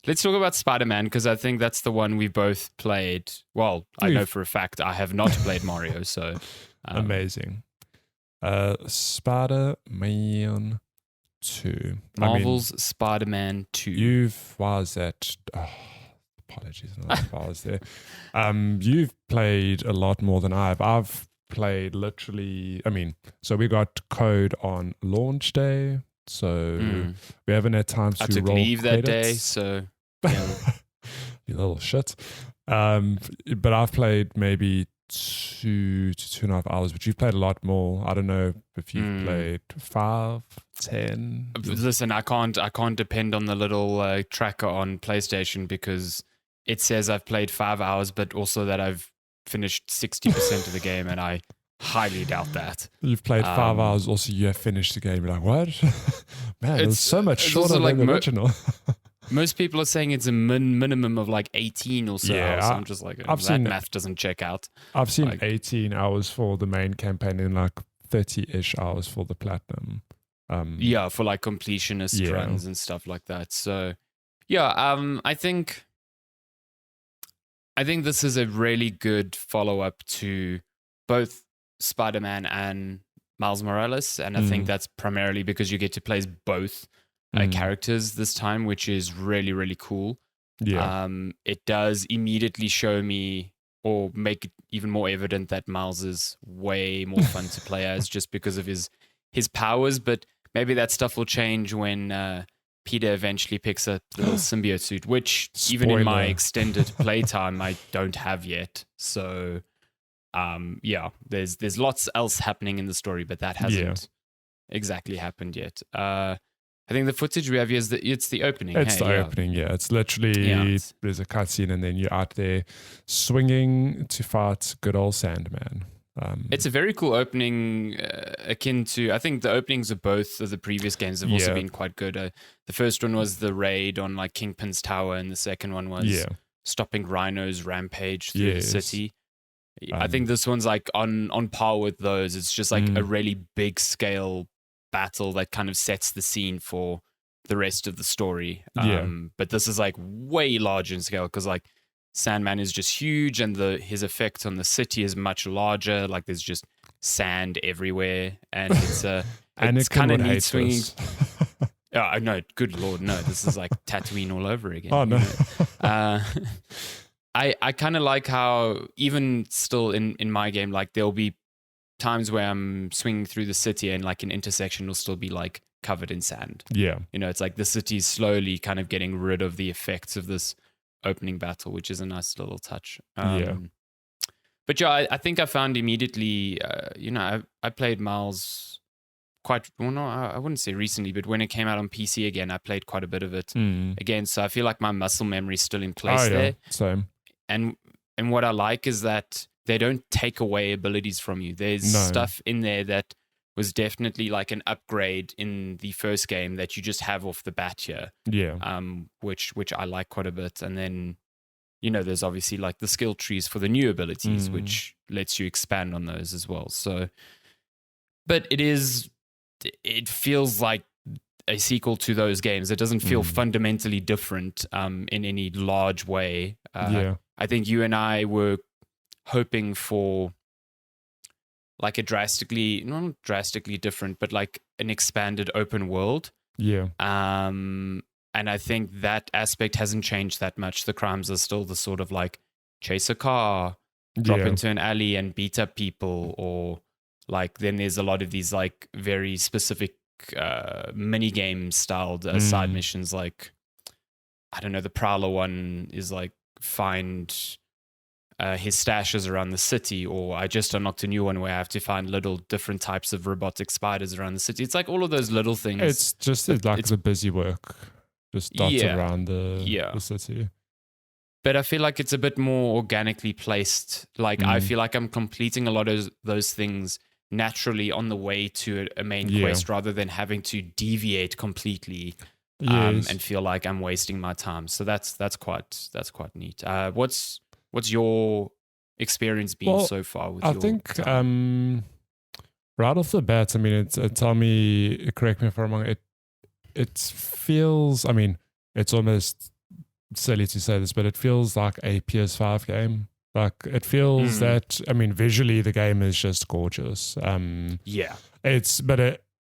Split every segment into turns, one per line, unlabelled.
let's talk about Spider-Man, because I think that's the one we both played. Well, I know for a fact I have not played Mario, so
amazing. Spider-Man 2.
Marvel's Spider-Man 2.
Apologies, I was there. You've played a lot more than I've played literally. So we got code on launch day, so we haven't had time to
took
roll
leave
credits.
that day, so yeah.
You little shit. But I've played maybe 2 to 2.5 hours, but you've played a lot more. I don't know if you've played 5, 10.
Listen, I can't depend on the little tracker on PlayStation, because it says I've played 5 hours, but also that I've finished 60% of the game, and I highly doubt that.
You've played 5 hours, also you have finished the game. You're like, what? Man, it's so much shorter than the original.
Most people are saying it's a minimum of like 18 or so hours. So I'm just like, that math doesn't check out.
I've seen 18 hours for the main campaign and like 30-ish hours for the platinum.
For like completionist runs and stuff like that. So, I think this is a really good follow-up to both Spider-Man and Miles Morales, and I think that's primarily because you get to play both characters this time, which is really, really cool. Yeah. It does immediately show me, or make it even more evident, that Miles is way more fun to play as, just because of his powers. But maybe that stuff will change when Peter eventually picks up the little symbiote suit, which even in my extended playtime I don't have yet. So there's lots else happening in the story, but that hasn't exactly happened yet. I think the footage we have here it's the opening.
It's the opening, yeah. It's literally, there's a cutscene and then you're out there swinging to fight good old Sandman.
It's a very cool opening, akin to, I think the openings of both of the previous games have also been quite good. The first one was the raid on like Kingpin's Tower, and the second one was stopping Rhino's rampage through the city. I think this one's like on par with those. It's just like a really big scale battle that kind of sets the scene for the rest of the story. But this is like way larger in scale, because like Sandman is just huge, and his effect on the city is much larger. Like there's just sand everywhere, and it's it's kind of neat swinging. Oh no, good lord, no! This is like Tatooine all over again.
Oh no.
I kind of like how even still in my game, like there'll be times where I'm swinging through the city and like an intersection will still be like covered in sand. Yeah. It's like the city's slowly kind of getting rid of the effects of this opening battle, which is a nice little touch. But I think I found immediately, I played Miles I wouldn't say recently, but when it came out on PC again, I played quite a bit of it again. So I feel like my muscle memory is still in place there.
Same.
And what I like is that they don't take away abilities from you. There's stuff in there that was definitely like an upgrade in the first game that you just have off the bat here. Yeah. Which I like quite a bit. And then, there's obviously like the skill trees for the new abilities, which lets you expand on those as well. So, but it feels like a sequel to those games. It doesn't feel fundamentally different in any large way. I think you and I were hoping for like not drastically different, but like an expanded open world. Yeah. And I think that aspect hasn't changed that much. The crimes are still the sort of like chase a car, drop into an alley and beat up people, or like then there's a lot of these like very specific mini game styled side missions. Like, I don't know, the Prowler one is like find his stashes around the city, or I just unlocked a new one where I have to find little different types of robotic spiders around the city. It's like all of those little things.
It's just like the busy work, just dots around the city.
But I feel like it's a bit more organically placed. Like I feel like I'm completing a lot of those things naturally on the way to a main quest, rather than having to deviate completely and feel like I'm wasting my time. So that's quite neat. What's your experience been so far with your
time? Right off the bat, I mean, tell me, correct me if I'm wrong, it feels, I mean, it's almost silly to say this, but it feels like a PS5 game. Like it feels that, I mean, visually the game is just gorgeous.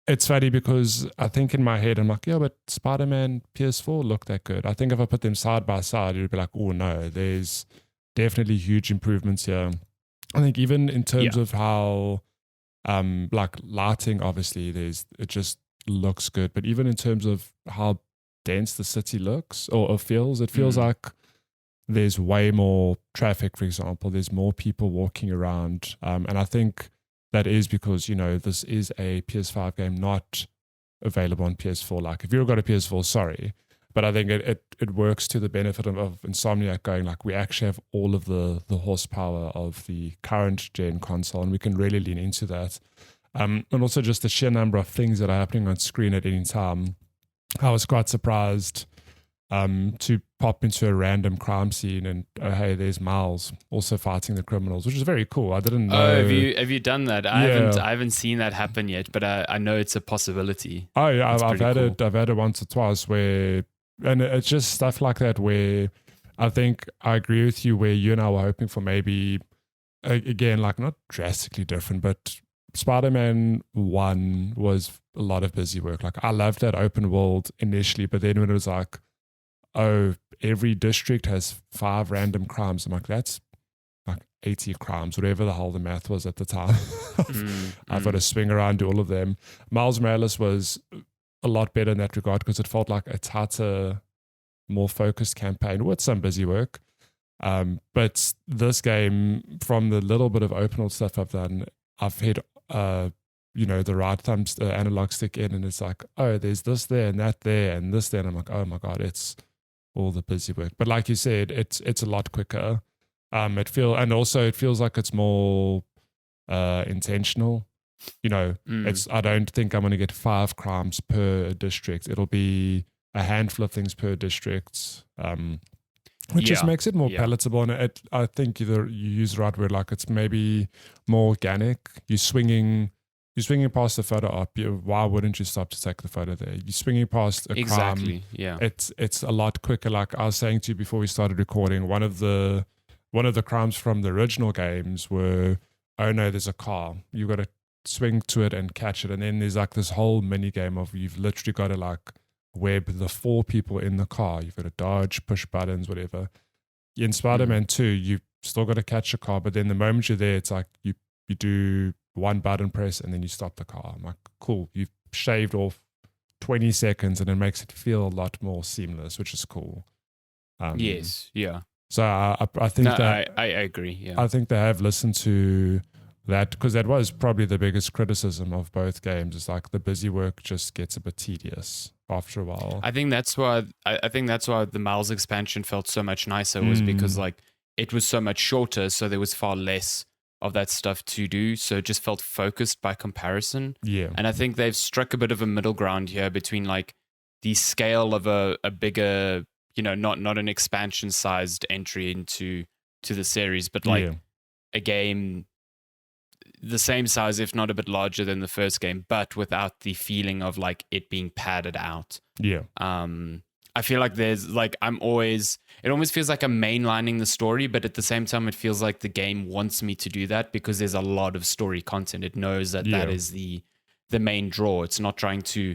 It's funny because I think in my head I'm like, yeah, but Spider-Man PS4 looked that good. I think if I put them side by side, you'd be like, oh no, there's definitely huge improvements here. I think even in terms of how like lighting, obviously it just looks good, but even in terms of how dense the city looks or feels, it feels like there's way more traffic, for example. There's more people walking around. And I think that is because, this is a PS5 game not available on PS4. Like if you've got a PS4, sorry. But I think it works to the benefit of Insomniac going like, we actually have all of the horsepower of the current gen console and we can really lean into that. And also just the sheer number of things that are happening on screen at any time. I was quite surprised to pop into a random crime scene and hey, there's Miles also fighting the criminals, which is very cool. I didn't know.
Oh, have you done that? I haven't seen that happen yet, but I know it's a possibility.
Oh yeah, I've had it once or twice where, and it's just stuff like that where I think I agree with you where you and I were hoping for maybe again like not drastically different, but Spider-Man 1 was a lot of busy work. Like I loved that open world initially, but then when it was like, oh, every district has 5 random crimes, I'm like, that's like 80 crimes, whatever the hell the math was at the time. I've got to swing around, do all of them. Miles Morales was a lot better in that regard because it felt like a tighter, more focused campaign with some busy work. But this game, from the little bit of open world stuff I've done, I've hit the right thumb analog stick in, and it's like, oh, there's this there and that there and this there, and I'm like, oh my god, it's all the busy work. But like you said, it's a lot quicker. It feels like it's more intentional. I don't think I'm going to get 5 crimes per district. It'll be a handful of things per district, which just makes it more palatable. And I think you use the right word, like it's maybe more organic. You're swinging past the photo op. Why wouldn't you stop to take the photo there? You're swinging past a crime.
Yeah.
It's a lot quicker. Like I was saying to you before we started recording, one of the crimes from the original games were, oh no, there's a car. You got to swing to it and catch it. And then there's like this whole mini game of you've literally got to like web the 4 people in the car. You've got to dodge, push buttons, whatever. In Spider-Man 2, you've still got to catch a car, but then the moment you're there, it's like you do one button press and then you stop the car. I'm like, cool, you've shaved off 20 seconds and it makes it feel a lot more seamless, which is cool.
Yes, yeah.
So I think
I agree. Yeah,
I think they have listened to that because that was probably the biggest criticism of both games. It's like the busy work just gets a bit tedious after a while.
I think that's why the Miles expansion felt so much nicer was because like it was so much shorter, so there was far less of that stuff to do, so it just felt focused by comparison.
Yeah.
And I think they've struck a bit of a middle ground here between like the scale of a bigger, not an expansion sized entry into the series, but like a game the same size, if not a bit larger than the first game, but without the feeling of like it being padded out.
Yeah.
I feel like there's like it almost feels like I'm mainlining the story, but at the same time, it feels like the game wants me to do that because there's a lot of story content. It knows that that is the main draw. It's not trying to.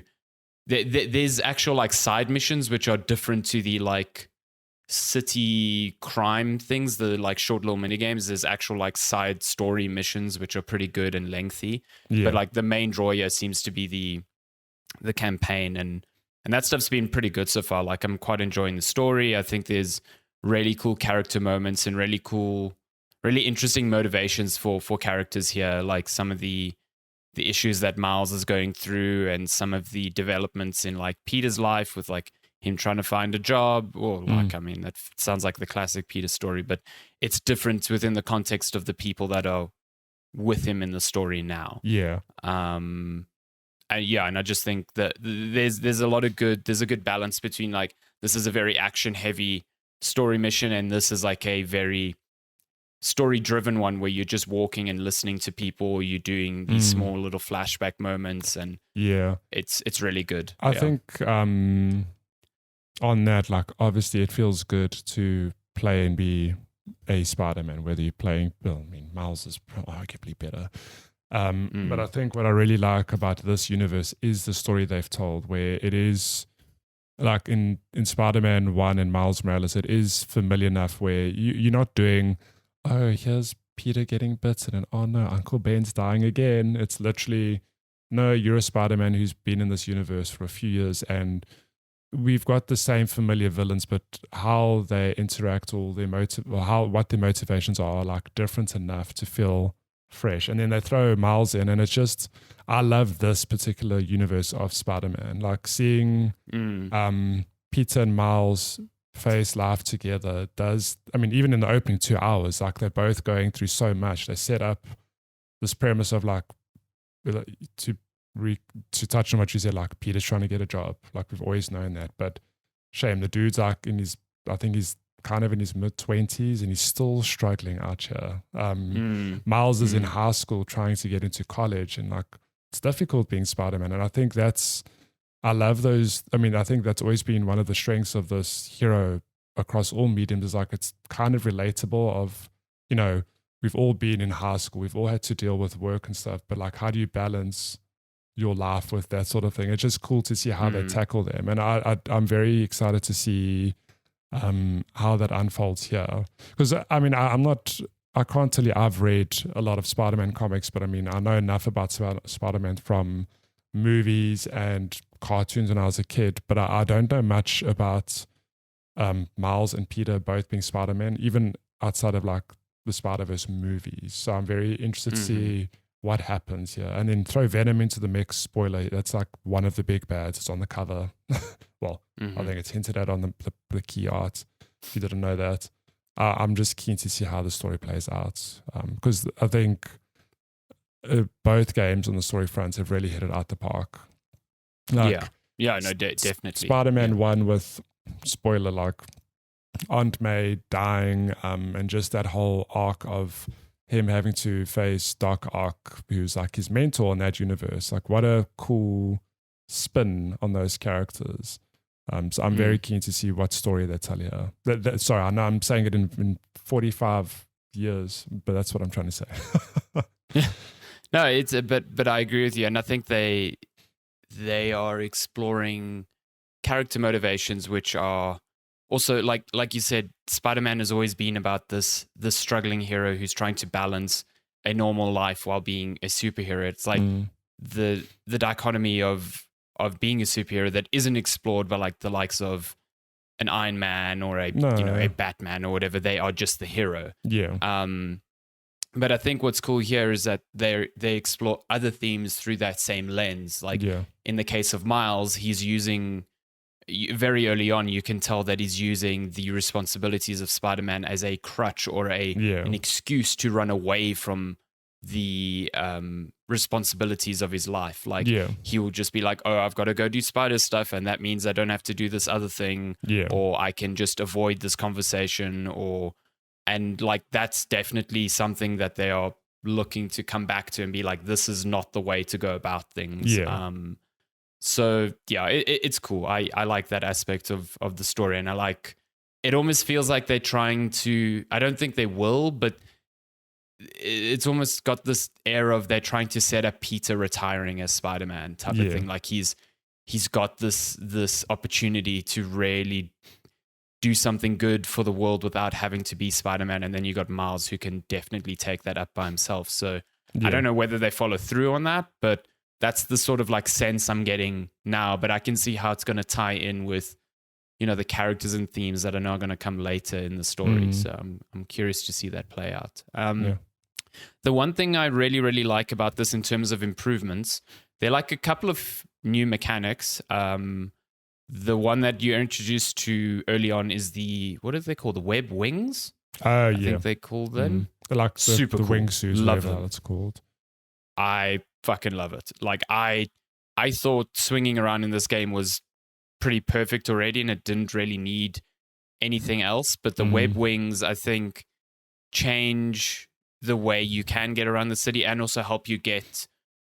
There's actual like side missions which are different to the like city crime things, the like short little mini games. There's actual like side story missions which are pretty good and lengthy. Yeah. But like the main draw here seems to be the campaign and that stuff's been pretty good so far. Like I'm quite enjoying the story. I think there's really cool character moments and really interesting motivations for characters here. Like some of the issues that Miles is going through and some of the developments in like Peter's life with like him trying to find a job or like, I mean, that sounds like the classic Peter story, but it's different within the context of the people that are with him in the story now.
Yeah.
And I just think that there's a good balance between like, this is a very action heavy story mission and this is like a very story driven one where you're just walking and listening to people, you're doing these small little flashback moments and it's really good.
I think on that, like obviously it feels good to play and be a Spider-Man, whether you're playing, well, I mean, Miles is arguably better. But I think what I really like about this universe is the story they've told, where it is like in Spider-Man 1 and Miles Morales, it is familiar enough where you're not doing, oh, here's Peter getting bitten and oh no, Uncle Ben's dying again. It's literally, no, you're a Spider-Man who's been in this universe for a few years and we've got the same familiar villains, but how they interact, all their what their motivations are like different enough to feel fresh. And then they throw Miles in, and it's just, I love this particular universe of Spider-Man. Like seeing Peter and Miles face life together does, I mean, even in the opening 2 hours, like they're both going through so much. They set up this premise of like, to touch on what you said, like Peter's trying to get a job. Like we've always known that, but shame, the dude's like I think he's kind of in his mid-20s and he's still struggling out here. Miles is in high school trying to get into college, and like it's difficult being Spider-Man. And I think I love those. I mean, I think that's always been one of the strengths of this hero across all mediums, is like it's kind of relatable of, you know, we've all been in high school, we've all had to deal with work and stuff, but like how do you balance your life with that sort of thing? It's just cool to see how they tackle them. And I'm very excited to see how that unfolds here. Because I mean, I can't tell you I've read a lot of Spider-Man comics, but I mean, I know enough about Spider-Man from movies and cartoons when I was a kid, but I don't know much about Miles and Peter both being Spider-Man, even outside of like the Spider-Verse movies. So I'm very interested to see what happens here. And then throw Venom into the mix. Spoiler, that's like one of the big bads. It's on the cover. Well, I think it's hinted at on the key art, if you didn't know that. I'm just keen to see how the story plays out, because I think both games on the story fronts have really hit it out the park. Like,
definitely.
Spider-Man 1 with, spoiler, like Aunt May dying, and just that whole arc of him having to face Doc Ock, who's like his mentor in that universe. Like what a cool spin on those characters. So I'm very keen to see what story they tell here. Sorry, I know I'm saying it in 45 years, but that's what I'm trying to say.
No, it's but I agree with you, and I think they are exploring character motivations, which are also, like you said, Spider-Man has always been about this struggling hero who's trying to balance a normal life while being a superhero. It's like the dichotomy of being a superhero that isn't explored by like the likes of an Iron Man or a Batman or whatever. They are just the hero.
Yeah.
But I think what's cool here is that they explore other themes through that same lens. Like in the case of Miles, he's using, very early on, you can tell that he's using the responsibilities of Spider-Man as a crutch or an excuse to run away from the responsibilities of his life. Like he will just be like, oh, I've got to go do spider stuff, and that means I don't have to do this other thing, or I can just avoid this conversation, and like that's definitely something that they are looking to come back to and be like, this is not the way to go about things. So it's cool. I like that aspect of the story, and I like, it almost feels like they're trying to, I don't think they will, but it's almost got this air of they're trying to set up Peter retiring as Spider-Man type of thing. Like he's got this opportunity to really do something good for the world without having to be Spider-Man, and then you got Miles who can definitely take that up by himself. So I don't know whether they follow through on that, but that's the sort of like sense I'm getting now. But I can see how it's going to tie in with, you know, the characters and themes that are now going to come later in the story. So I'm curious to see that play out. The one thing I really, really like about this in terms of improvements, they're like a couple of new mechanics. The one that you're introduced to early on is what do they call the web wings? I think they call them.
Like the,
super
the
cool.
wingsuits, whatever it's called.
I fucking love it. Like I thought swinging around in this game was pretty perfect already, and it didn't really need anything else. But the web wings, I think, change the way you can get around the city and also help you get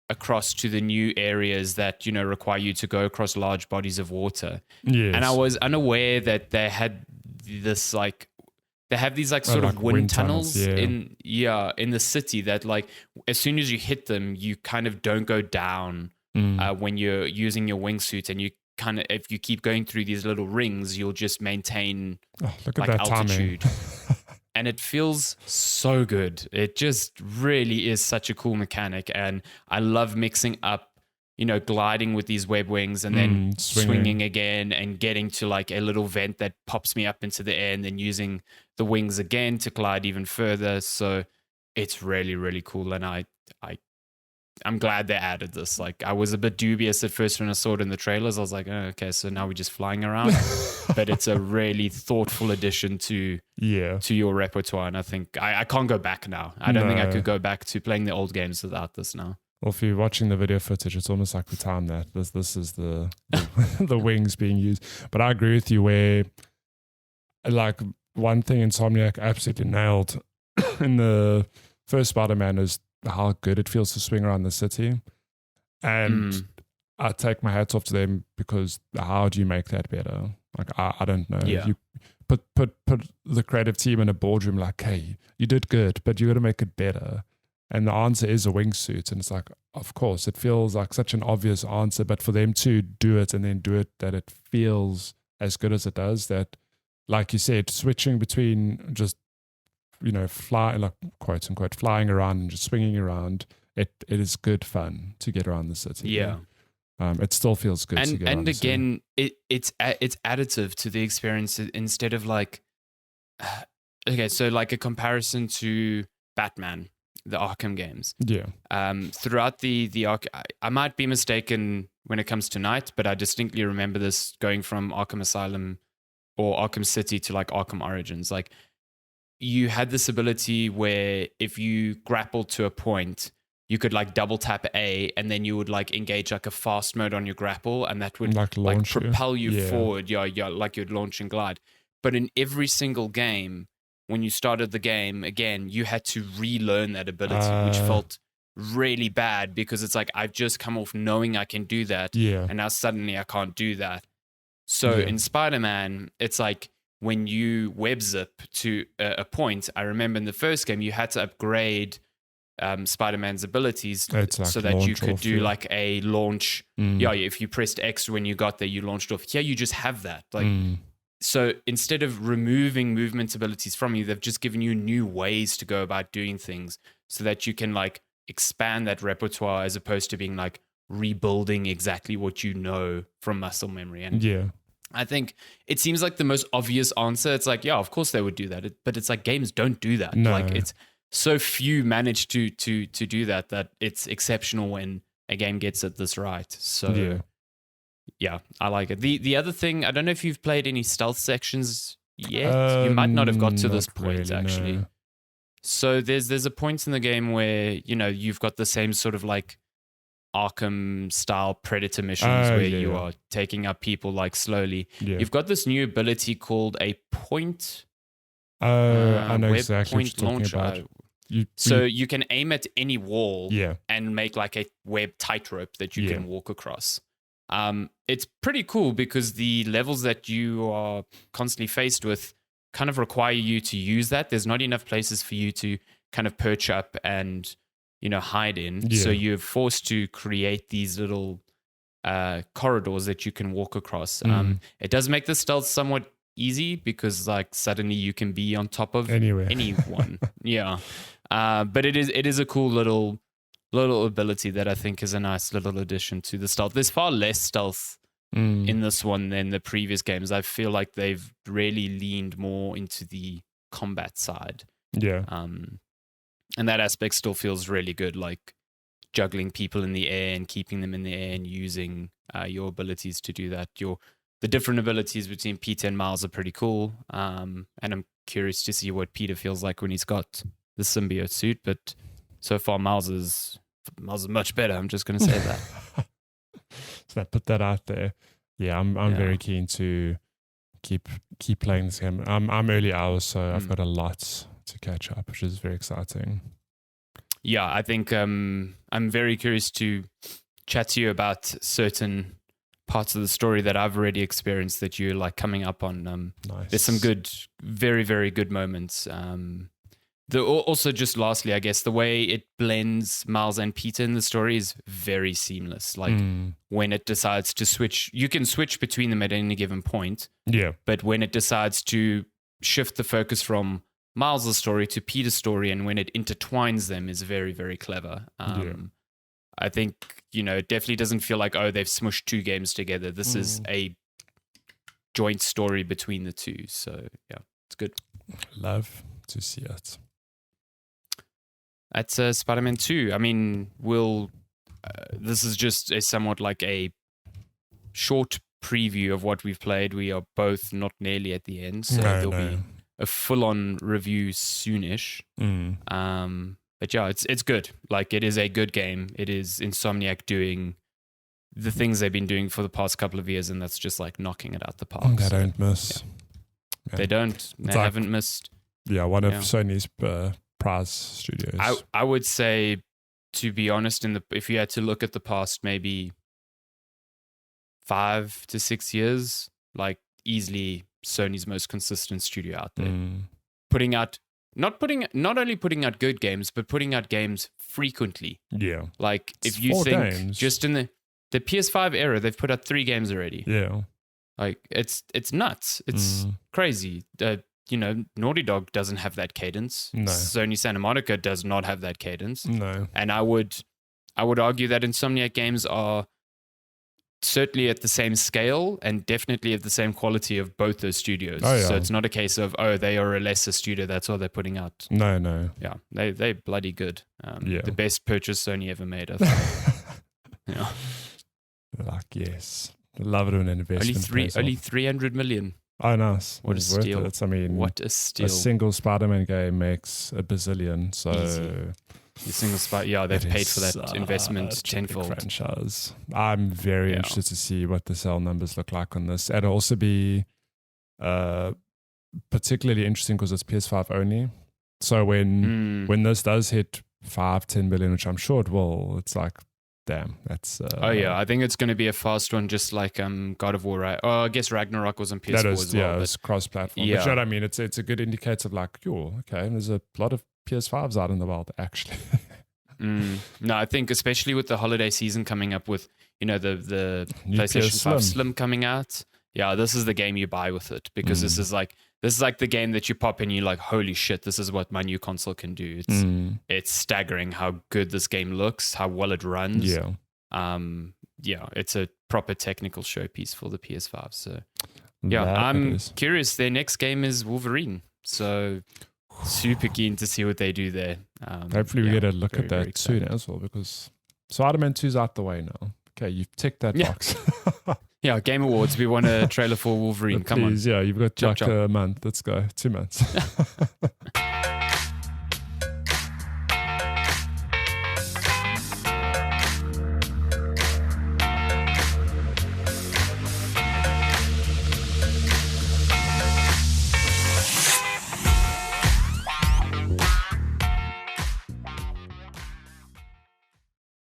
across to the new areas that, require you to go across large bodies of water.
Yes.
And I was unaware that they had this they have these sort of wind tunnels in the city that as soon as you hit them, you kind of don't go down when you're using your wingsuit, and you kind of, if you keep going through these little rings, you'll just maintain
look at that altitude.
And it feels so good. It just really is such a cool mechanic, and I love mixing up gliding with these web wings and then swinging again and getting to a little vent that pops me up into the air, and then using the wings again to glide even further. So it's really, really cool. And I'm glad they added this. I was a bit dubious at first when I saw it in the trailers. I was like, oh, okay, so now we're just flying around. But it's a really thoughtful addition to your repertoire. And I think I can't go back now. I don't think I could go back to playing the old games without this now.
Well, if you're watching the video footage, it's almost like we timed that. This is the the wings being used. But I agree with you where, one thing Insomniac absolutely nailed in the first Spider-Man is how good it feels to swing around the city. And I take my hats off to them, because how do you make that better? I don't know.
Yeah.
You put the creative team in a boardroom hey, you did good, but you got to make it better. And the answer is a wingsuit. And it's of course, it feels like such an obvious answer, but for them to do it and then do it that it feels as good as it does, that, like you said, switching between just, fly, quote unquote, flying around and just swinging around, it is good fun to get around the city.
Yeah.
It still feels good to get around the city.
And again, it's additive to the experience instead of okay, so a comparison to Batman, the Arkham games.
Yeah.
Throughout the I might be mistaken when it comes to night, but I distinctly remember this going from Arkham Asylum or Arkham City to Arkham Origins. You had this ability where if you grappled to a point, you could double tap A, and then you would engage a fast mode on your grapple, and that would
launch
propel you forward. Yeah, you'd launch and glide. But in every single game, when you started the game again, you had to relearn that ability, which felt really bad, because it's I've just come off knowing I can do that, and now suddenly I can't do that. So in Spider-Man, it's when you web zip to a point, I remember in the first game, you had to upgrade Spider-Man's abilities so that you could do a launch. If you pressed X when you got there, you launched off. Here, you just have that. So instead of removing movement abilities from you, they've just given you new ways to go about doing things, so that you can expand that repertoire, as opposed to being rebuilding exactly what you know from muscle memory. And I think it seems like the most obvious answer. It's of course they would do that. But it's games don't do that.
No.
It's so few manage to do that it's exceptional when a game gets it this right. So yeah, I like it. The other thing, I don't know if you've played any stealth sections yet. You might not have got to this point, really, actually. No. So there's a point in the game where, you've got the same sort of Arkham style Predator missions where you are taking up people slowly. You've got this new ability called a point.
I know exactly what you're talking about.
You can aim at any wall and make a web tightrope that you can walk across. It's pretty cool, because the levels that you are constantly faced with kind of require you to use that. There's not enough places for you to kind of perch up and hide in. So you're forced to create these little corridors that you can walk across. It does make the stealth somewhat easy, because suddenly you can be on top of anyone. But it is a cool little ability that I think is a nice little addition to the stealth. There's far less stealth in this one than the previous games. I feel like they've really leaned more into the combat side. And that aspect still feels really good, juggling people in the air and keeping them in the air and using your abilities to do that. The different abilities between Peter and Miles are pretty cool. And I'm curious to see what Peter feels like when he's got the symbiote suit. But so far, Miles is much better. I'm just going to say that.
So I put that out there. Yeah, I'm very keen to keep playing this game. I'm early hours, so I've got a lot to catch up, which is very exciting.
yeah, I think I'm very curious to chat to you about certain parts of the story that I've already experienced that you're like coming up on.
Nice.
There's some good, very, very good moments. Also, just lastly, I guess the way it blends Miles and Peter in the story is very seamless. Like when it decides to switch, you can switch between them at any given point.
Yeah.
But when it decides to shift the focus from Miles' story to Peter's story, and when it intertwines them, is very, very clever. I think, it definitely doesn't feel like, oh, they've smushed two games together. This is a joint story between the two. So, yeah, it's good.
Love to see it.
That's Spider-Man 2. I mean, this is just a somewhat like a short preview of what we've played. We are both not nearly at the end, so there'll be a full-on review soonish. But yeah, it's good. Like, it is a good game. It is Insomniac doing the things they've been doing for the past couple of years, and that's just like knocking it out the park.
They don't miss.
Yeah. They don't. They haven't missed.
Yeah, one of Sony's prize studios.
I would say, to be honest, if you had to look at the past, maybe 5 to 6 years, like easily Sony's most consistent studio out there. Putting out not only putting out good games, but putting out games frequently.
Yeah.
Like if you think games. Just in the PS5 era, they've put out 3 games already.
Yeah.
Like it's nuts. It's crazy. Naughty Dog doesn't have that cadence.
No.
Sony Santa Monica does not have that cadence.
No.
And I would argue that Insomniac games are certainly at the same scale and definitely of the same quality of both those studios.
Oh, yeah.
So it's not a case of, they are a lesser studio, that's all they're putting out.
No.
Yeah, they're bloody good. The best purchase Sony ever made, I think. Yeah.
Like, yes. Love it when an investment
only 300 million.
Oh, nice.
What a steal.
It. I mean,
what a steal.
A single Spider-Man game makes $1 billion. So
easy. The single they've paid for that investment tenfold.
Franchise. I'm very interested to see what the sale numbers look like on this. It'll also be particularly interesting because it's PS5 only. So when this does hit 5-10 billion, which I'm sure it will, it's like, damn, that's...
I think it's going to be a fast one, just like God of War, right? Oh, I guess Ragnarok was on PS4 as well.
Yeah, it's cross-platform. Yeah. But you know what I mean? It's a good indicator of like, okay, there's a lot of PS5s out in the world, actually.
No, I think especially with the holiday season coming up with, the PlayStation 5 Slim coming out. Yeah, this is the game you buy with it, because this is like the game that you pop in, you're like, holy shit, this is what my new console can do. It's staggering how good this game looks, how well it runs. Yeah. It's a proper technical showpiece for the PS5. So I'm curious. Their next game is Wolverine. So super keen to see what they do there.
Hopefully we get a look at that soon as well, because Spider-Man 2's out the way now. Okay, you've ticked that box.
Yeah, Game Awards, we want a trailer for Wolverine. Come on.
Yeah, you've got a month. Let's go. 2 months.